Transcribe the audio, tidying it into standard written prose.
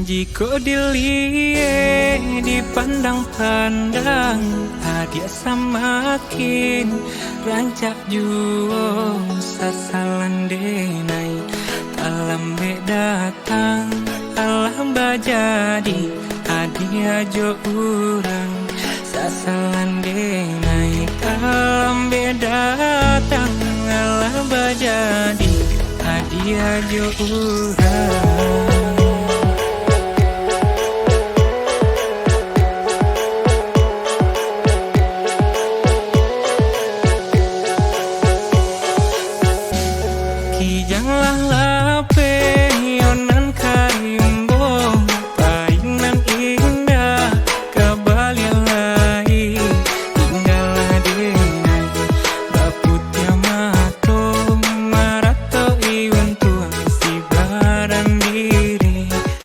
Jika dilihat dipandang-pandang, hadiah semakin rancak jua sasalan denai. Alam datang, alam bajadi, hadiah jo urang sasalan denai. Alam datang, alam bajadi, hadiah jo urang.